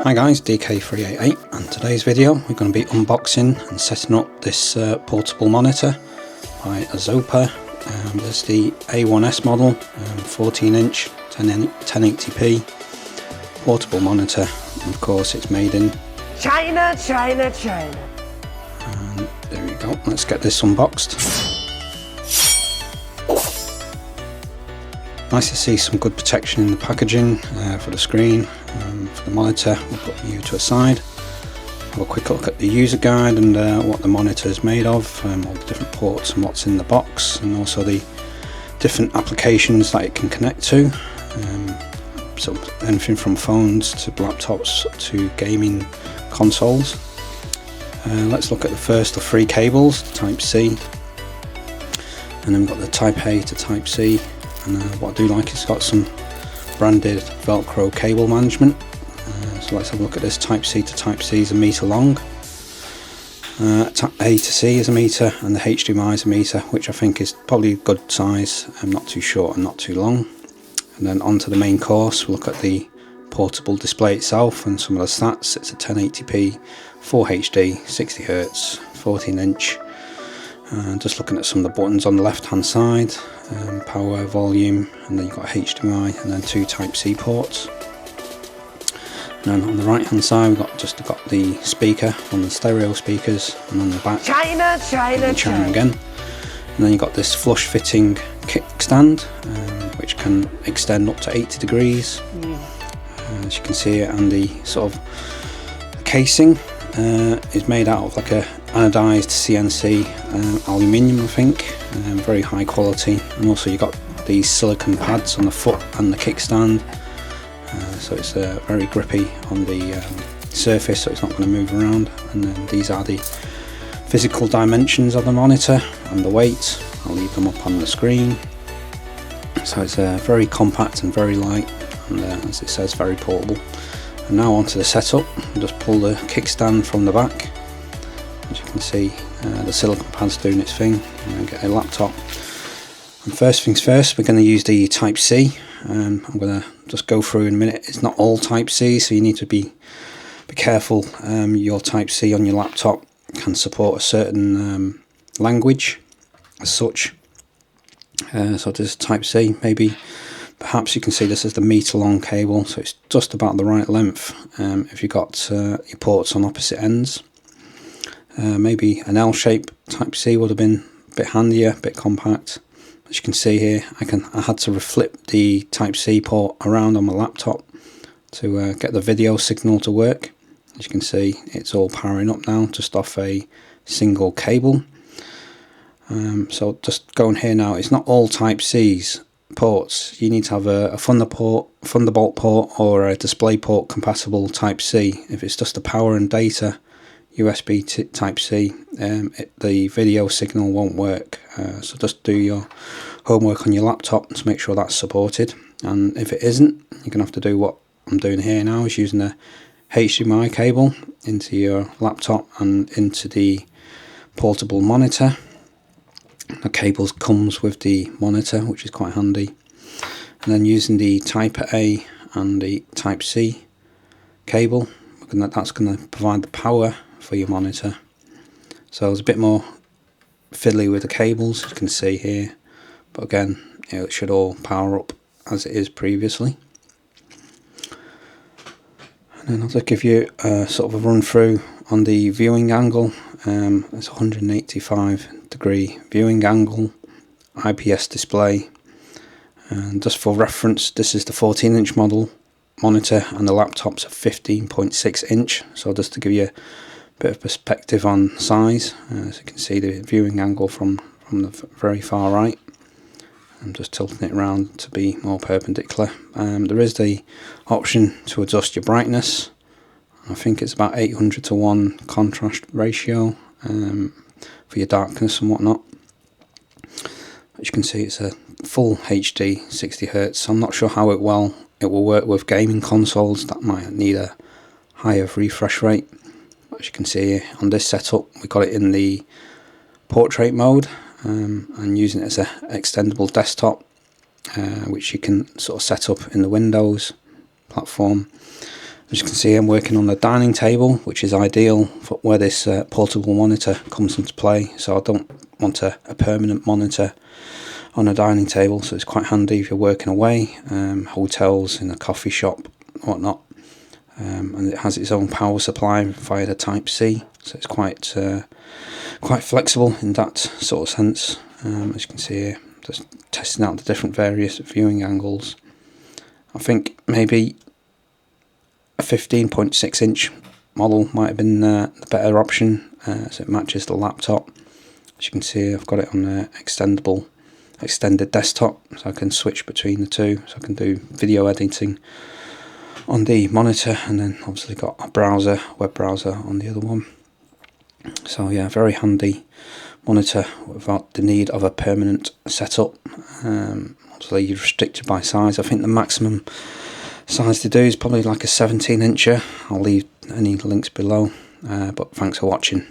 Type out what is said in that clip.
Hi guys, DK388, and today's video we're going to be unboxing and setting up this portable monitor by ARZOPA. This is the A1S model, 14 inch 1080p portable monitor, and of course it's made in China. And there we go, let's get this unboxed. Nice to see some good protection in the packaging for the screen. For the monitor, we'll put you to a side, have a quick look at the user guide and what the monitor is made of, all the different ports and what's in the box, and also the different applications that it can connect to. So anything from phones to laptops to gaming consoles. Let's look at the first of three cables, Type C, and then we've got the Type A to Type C. And what I do like is it's got some branded Velcro cable management. So let's have a look at this. Type C to Type C is 1 meter long. A to C is 1 meter, and the HDMI is 1 meter, which I think is probably a good size, not too short and not too long. And then onto the main course, we'll look at the portable display itself and some of the stats. It's a 1080p, Full HD, 60Hz, 14 inch. Just looking at some of the buttons on the left hand side, power, volume, and then you've got HDMI and then 2 Type C ports. And then on the right hand side we've got the speaker on the stereo speakers, and on the back China again. And then you've got this flush fitting kickstand, which can extend up to 80 degrees. As you can see it, and the sort of casing is made out of like a anodized CNC aluminium, I think, very high quality. And also you've got these silicone pads on the foot and the kickstand, so it's very grippy on the surface, so it's not going to move around. And then these are the physical dimensions of the monitor and the weight. I'll leave them up on the screen. So it's very compact and very light, and as it says, very portable. And now onto the setup. I'll just pull the kickstand from the back. As you can see, the silicone pad's doing its thing, and then get a laptop. And first things first, we're going to use the Type C. I'm going to just go through in a minute. It's not all Type C, so you need to be careful. Your Type C on your laptop can support a certain language as such. So this is Type C. Perhaps you can see this is the meter long cable, so it's just about the right length if you've got your ports on opposite ends. Maybe an L-shape Type C would have been a bit handier, a bit compact. As you can see here, I had to flip the Type C port around on my laptop to get the video signal to work. As you can see, it's all powering up now just off a single cable. So just going here now, it's not all Type C's ports. You need to have a Thunderbolt port or a DisplayPort compatible Type C. If it's just the power and data USB Type C, the video signal won't work. So just do your homework on your laptop to make sure that's supported. And if it isn't, you're going to have to do what I'm doing here now, is using a HDMI cable into your laptop and into the portable monitor. The cable comes with the monitor, which is quite handy. And then using the Type A and the Type C cable, that's going to provide the power for your monitor. So it's a bit more fiddly with the cables, as you can see here, but again, it should all power up as it is previously. And then I'll just give you a sort of a run through on the viewing angle. It's a 185 degree viewing angle, IPS display, and just for reference, this is the 14 inch model monitor and the laptop's a 15.6 inch, so just to give you a bit of perspective on size. As you can see, the viewing angle from the very far right, I'm just tilting it around to be more perpendicular. There is the option to adjust your brightness. I think it's about 800 to 1 contrast ratio for your darkness and whatnot. As you can see, it's a full HD 60Hz. I'm not sure how it will work with gaming consoles that might need a higher refresh rate. As you can see on this setup, we got it in the portrait mode, and using it as an extendable desktop, which you can sort of set up in the Windows platform. As you can see, I'm working on the dining table, which is ideal for where this portable monitor comes into play. So I don't want a permanent monitor on a dining table, so it's quite handy if you're working away, hotels, in a coffee shop, whatnot. And it has its own power supply via the Type C, so it's quite flexible in that sort of sense. As you can see here, just testing out the different various viewing angles. I think maybe a 15.6 inch model might have been the better option, so it matches the laptop. As you can see, I've got it on an extended desktop, so I can switch between the two, so I can do video editing on the monitor, and then obviously got a web browser on the other one. So yeah, very handy monitor without the need of a permanent setup. Obviously you're restricted by size. I think the maximum size to do is probably like a 17 incher. I'll leave any links below, but thanks for watching.